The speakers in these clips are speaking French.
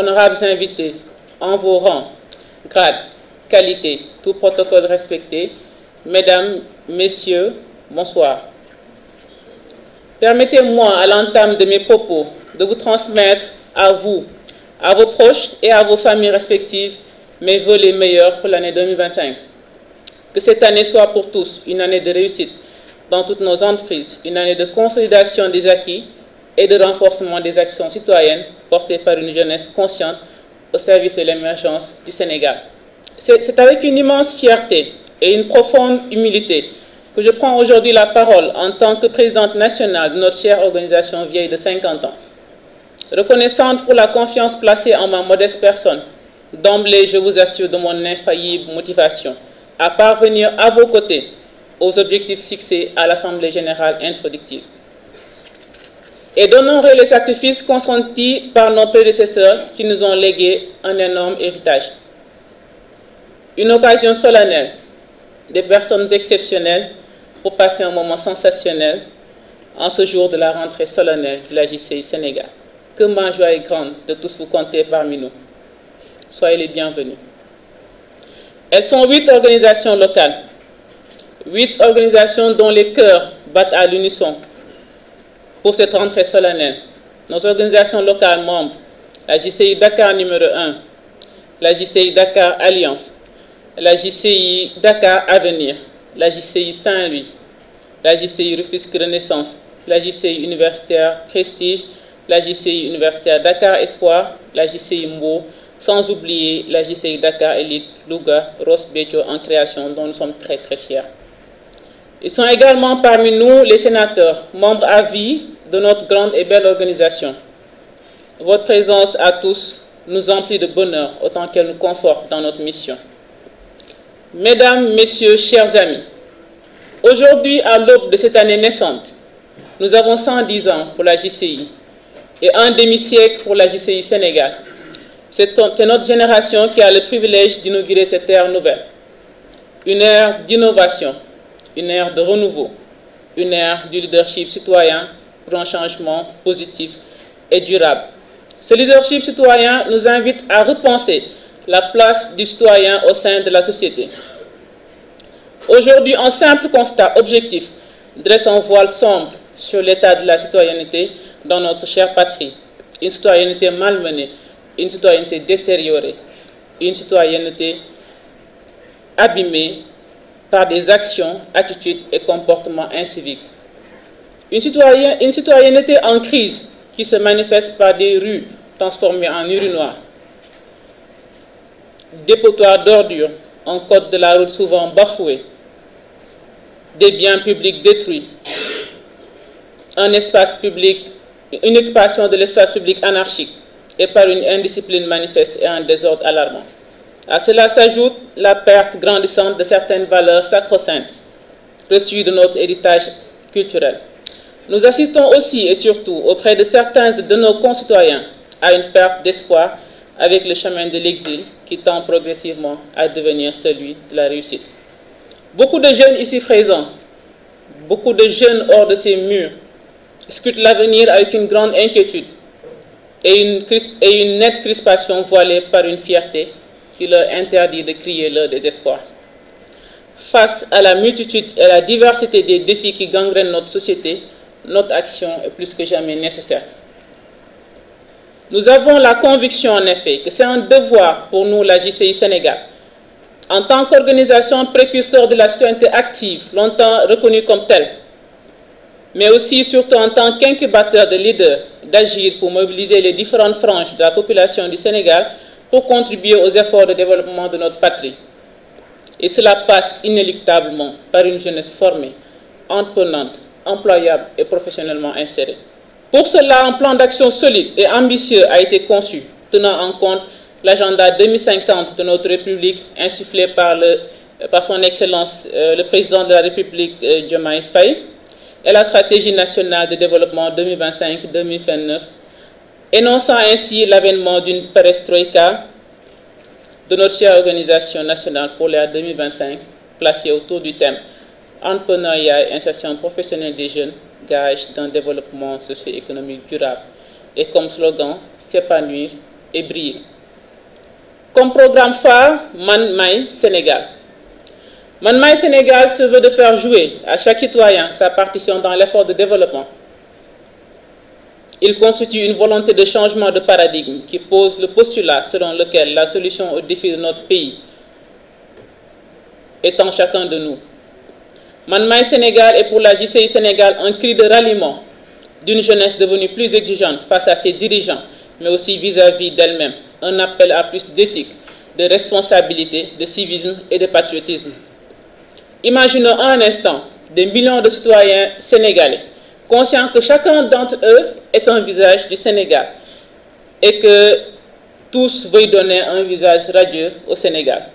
honorables invités, en vos rangs, grades, qualités, tout protocole respecté, Mesdames, Messieurs, bonsoir. Permettez-moi, à l'entame de mes propos, de vous transmettre à vous, à vos proches et à vos familles respectives mes vœux les meilleurs pour l'année 2025. Que cette année soit pour tous une année de réussite dans toutes nos entreprises, une année de consolidation des acquis et de renforcement des actions citoyennes portées par une jeunesse consciente au service de l'émergence du Sénégal. C'est avec une immense fierté et une profonde humilité que je prends aujourd'hui la parole en tant que présidente nationale de notre chère organisation vieille de 50 ans. Reconnaissante pour la confiance placée en ma modeste personne, d'emblée je vous assure de mon infaillible motivation à parvenir à vos côtés aux objectifs fixés à l'Assemblée générale introductive et d'honorer les sacrifices consentis par nos prédécesseurs qui nous ont légué un énorme héritage. Une occasion solennelle, des personnes exceptionnelles pour passer un moment sensationnel en ce jour de la rentrée solennelle de la JCI Sénégal. Que ma joie est grande de tous vous compter parmi nous. Soyez les bienvenus. Elles sont 8 organisations locales, 8 organisations dont les cœurs battent à l'unisson pour cette rentrée solennelle. Nos organisations locales membres, la JCI Dakar numéro 1, la JCI Dakar Alliance, la JCI Dakar Avenir, la JCI Saint-Louis, la JCI Rufisque Renaissance, la JCI Universitaire Prestige, la JCI Universitaire Dakar Espoir, la JCI Mbo, sans oublier la JCI Dakar Elite Louga, Ross Béthio en création dont nous sommes très fiers. Ils sont également parmi nous les sénateurs, membres à vie de notre grande et belle organisation. Votre présence à tous nous emplit de bonheur autant qu'elle nous conforte dans notre mission. Mesdames, Messieurs, chers amis, aujourd'hui, à l'aube de cette année naissante, nous avons 110 ans pour la JCI et un demi-siècle pour la JCI Sénégal. C'est notre génération qui a le privilège d'inaugurer cette ère nouvelle. Une ère d'innovation, une ère de renouveau, une ère du leadership citoyen pour un changement positif et durable. Ce leadership citoyen nous invite à repenser la place du citoyen au sein de la société. Aujourd'hui, un simple constat objectif dresse un voile sombre sur l'état de la citoyenneté dans notre chère patrie. Une citoyenneté malmenée, une citoyenneté détériorée, une citoyenneté abîmée par des actions, attitudes et comportements inciviques. Une citoyenneté en crise qui se manifeste par des rues transformées en urinoirs, dépotoirs d'ordures, un code de la route souvent bafoué, des biens publics détruits, un espace public, une occupation de l'espace public anarchique et par une indiscipline manifeste et un désordre alarmant. À cela s'ajoute la perte grandissante de certaines valeurs sacro-saintes reçues de notre héritage culturel. Nous assistons aussi et surtout auprès de certains de nos concitoyens à une perte d'espoir avec le chemin de l'exil qui tend progressivement à devenir celui de la réussite. Beaucoup de jeunes ici présents, beaucoup de jeunes hors de ces murs, scrutent l'avenir avec une grande inquiétude et une nette crispation voilée par une fierté qui leur interdit de crier leur désespoir. Face à la multitude et à la diversité des défis qui gangrènent notre société, notre action est plus que jamais nécessaire. Nous avons la conviction en effet que c'est un devoir pour nous, la JCI Sénégal, en tant qu'organisation précurseur de la citoyenneté active, longtemps reconnue comme telle, mais aussi et surtout en tant qu'incubateur de leaders, d'agir pour mobiliser les différentes franges de la population du Sénégal pour contribuer aux efforts de développement de notre patrie. Et cela passe inéluctablement par une jeunesse formée, entreprenante, employable et professionnellement insérée. Pour cela, un plan d'action solide et ambitieux a été conçu, tenant en compte l'agenda 2050 de notre République, insufflé par son Excellence le Président de la République, Diomaye Faye, et la stratégie nationale de développement 2025-2029, énonçant ainsi l'avènement d'une perestroïka de notre chère organisation nationale pour l'ère 2025, placée autour du thème entrepreneuriat et insertion professionnelle des jeunes, gage d'un développement socio-économique durable, et comme slogan, s'épanouir, et briller. Comme programme phare, Man May Sénégal. Man May Sénégal se veut de faire jouer à chaque citoyen sa partition dans l'effort de développement. Il constitue une volonté de changement de paradigme qui pose le postulat selon lequel la solution aux défis de notre pays est en chacun de nous. Man May Sénégal est pour la JCI Sénégal un cri de ralliement d'une jeunesse devenue plus exigeante face à ses dirigeants, mais aussi vis-à-vis d'elle-même. Un appel à plus d'éthique, de responsabilité, de civisme et de patriotisme. Imaginons un instant des millions de citoyens sénégalais, conscients que chacun d'entre eux est un visage du Sénégal et que tous veuillent donner un visage radieux au Sénégal.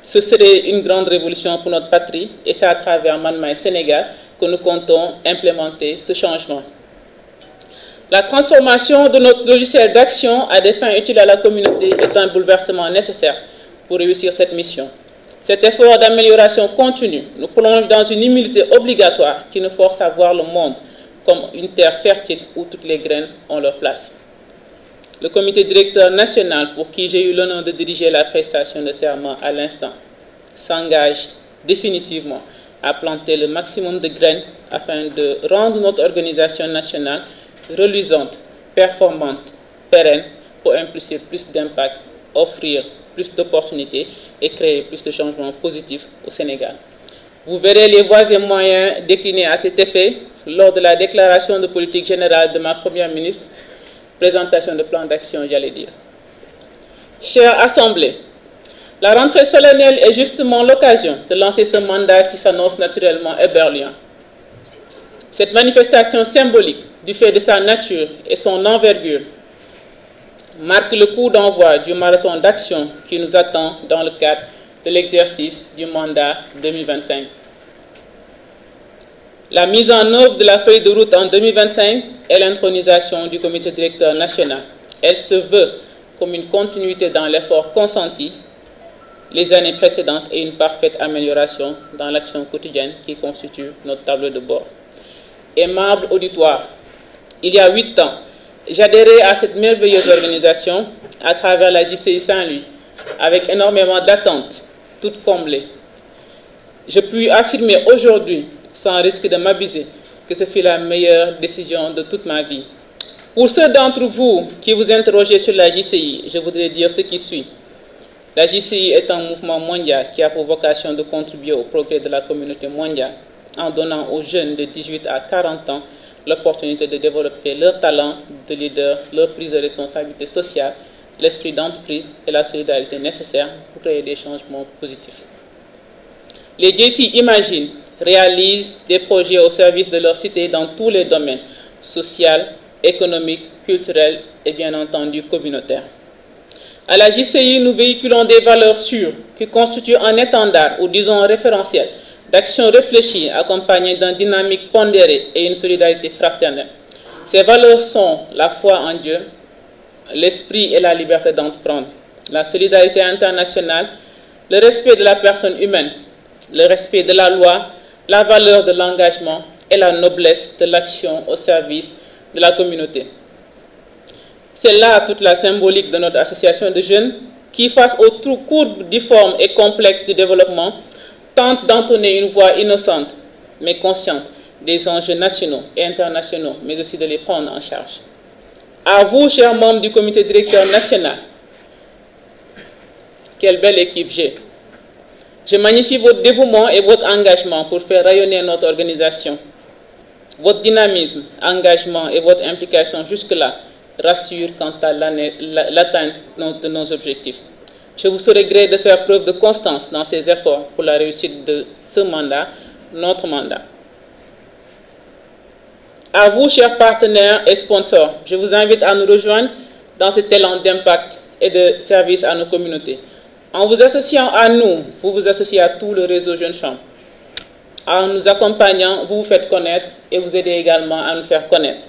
Ce serait une grande révolution pour notre patrie et c'est à travers Man May Sénégal que nous comptons implémenter ce changement. La transformation de notre logiciel d'action à des fins utiles à la communauté est un bouleversement nécessaire pour réussir cette mission. Cet effort d'amélioration continue nous plonge dans une humilité obligatoire qui nous force à voir le monde comme une terre fertile où toutes les graines ont leur place. Le comité directeur national, pour qui j'ai eu l'honneur de diriger la prestation de serment à l'instant, s'engage définitivement à planter le maximum de graines afin de rendre notre organisation nationale reluisante, performante, pérenne, pour impulser plus d'impact, offrir plus d'opportunités et créer plus de changements positifs au Sénégal. Vous verrez les voies et moyens déclinés à cet effet lors de la déclaration de politique générale de ma première ministre, présentation de plan d'action, j'allais dire. Chère Assemblée, la rentrée solennelle est justement l'occasion de lancer ce mandat qui s'annonce naturellement éberluant. Cette manifestation symbolique, du fait de sa nature et son envergure, marque le coup d'envoi du marathon d'action qui nous attend dans le cadre de l'exercice du mandat 2025. La mise en œuvre de la feuille de route en 2025 est l'intronisation du comité directeur national. Elle se veut comme une continuité dans l'effort consenti les années précédentes et une parfaite amélioration dans l'action quotidienne qui constitue notre tableau de bord. Aimable auditoire, il y a 8 ans, j'adhérais à cette merveilleuse organisation à travers la JCI Saint-Louis avec énormément d'attentes, toutes comblées. Je puis affirmer aujourd'hui, sans risque de m'abuser, que ce fut la meilleure décision de toute ma vie. Pour ceux d'entre vous qui vous interrogez sur la JCI, je voudrais dire ce qui suit. La JCI est un mouvement mondial qui a pour vocation de contribuer au progrès de la communauté mondiale en donnant aux jeunes de 18 à 40 ans l'opportunité de développer leur talent de leader, leur prise de responsabilité sociale, l'esprit d'entreprise et la solidarité nécessaires pour créer des changements positifs. Les JCI imaginent, réalisent des projets au service de leur cité dans tous les domaines, social, économique, culturel et bien entendu communautaire. À la JCI, nous véhiculons des valeurs sûres qui constituent un étendard ou disons un référentiel d'actions réfléchies accompagnées d'un dynamique pondéré et une solidarité fraternelle. Ces valeurs sont la foi en Dieu, l'esprit et la liberté d'entreprendre, la solidarité internationale, le respect de la personne humaine, le respect de la loi, la valeur de l'engagement et la noblesse de l'action au service de la communauté. C'est là toute la symbolique de notre association de jeunes qui, face aux trous courbes, difformes et complexes du développement, tente d'entonner une voix innocente mais consciente des enjeux nationaux et internationaux, mais aussi de les prendre en charge. À vous, chers membres du comité directeur national, quelle belle équipe j'ai. Je magnifie votre dévouement et votre engagement pour faire rayonner notre organisation. Votre dynamisme, engagement et votre implication jusque-là rassurent quant à l'atteinte de nos objectifs. Je vous saurai gré de faire preuve de constance dans ces efforts pour la réussite de ce mandat, notre mandat. À vous, chers partenaires et sponsors, je vous invite à nous rejoindre dans cet élan d'impact et de service à nos communautés. En vous associant à nous, vous vous associez à tout le réseau Jeunes Champs. En nous accompagnant, vous vous faites connaître et vous aidez également à nous faire connaître,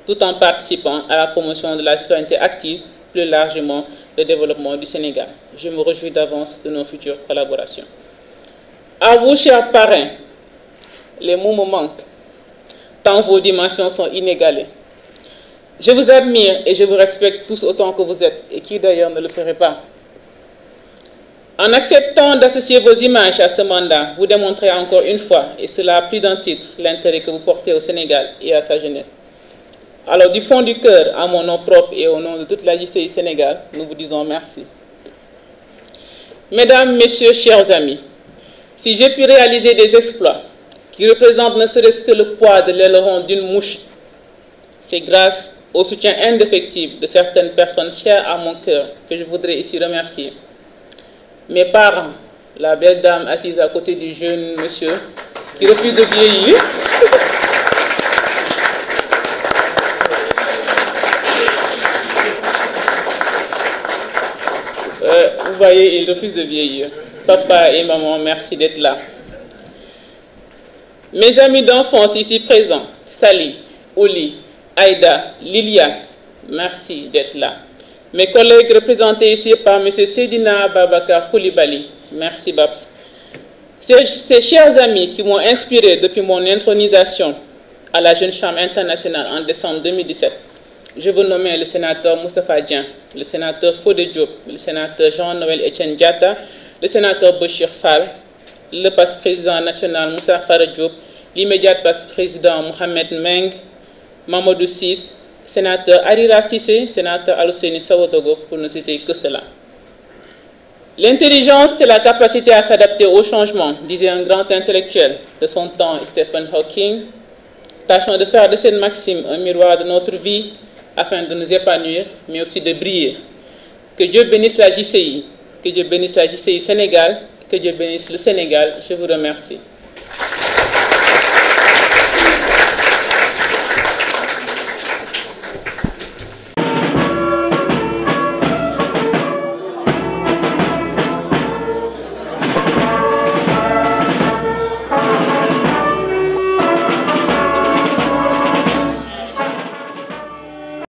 tout en participant à la promotion de la citoyenneté active, plus largement le développement du Sénégal. Je me réjouis d'avance de nos futures collaborations. À vous, chers parrains, les mots me manquent, tant vos dimensions sont inégalées. Je vous admire et je vous respecte tous autant que vous êtes, et qui d'ailleurs ne le ferait pas. En acceptant d'associer vos images à ce mandat, vous démontrez encore une fois, et cela à plus d'un titre, l'intérêt que vous portez au Sénégal et à sa jeunesse. Alors du fond du cœur, à mon nom propre et au nom de toute la JCI Sénégal, nous vous disons merci. Mesdames, Messieurs, chers amis, si j'ai pu réaliser des exploits qui représentent ne serait-ce que le poids de l'aileron d'une mouche, c'est grâce au soutien indéfectible de certaines personnes chères à mon cœur que je voudrais ici remercier. Mes parents, la belle dame assise à côté du jeune monsieur qui refuse de vieillir. Vous voyez, il refuse de vieillir. Papa et maman, merci d'être là. Mes amis d'enfance ici présents, Sally, Oli, Aïda, Lilia, merci d'être là. Mes collègues représentés ici par M. Sedina Babakar Koulibaly, merci Babs. Ces chers amis qui m'ont inspiré depuis mon intronisation à la Jeune Chambre internationale en décembre 2017, je veux nommer le sénateur Moustapha Dieng, le sénateur Fodé Diop, le sénateur Jean-Noël Etienne Diatta, le sénateur Bachir Fall, le vice-président national Moussa Farah Diop, l'immédiat vice-président Mohamed Meng, Mamadou Sis, sénateur Arira Sissé, sénateur Alouseni Sawodogo, pour ne citer que cela. L'intelligence, c'est la capacité à s'adapter au changement, disait un grand intellectuel de son temps, Stephen Hawking. Tâchons de faire de cette maxime un miroir de notre vie afin de nous épanouir, mais aussi de briller. Que Dieu bénisse la JCI, que Dieu bénisse la JCI Sénégal, que Dieu bénisse le Sénégal. Je vous remercie.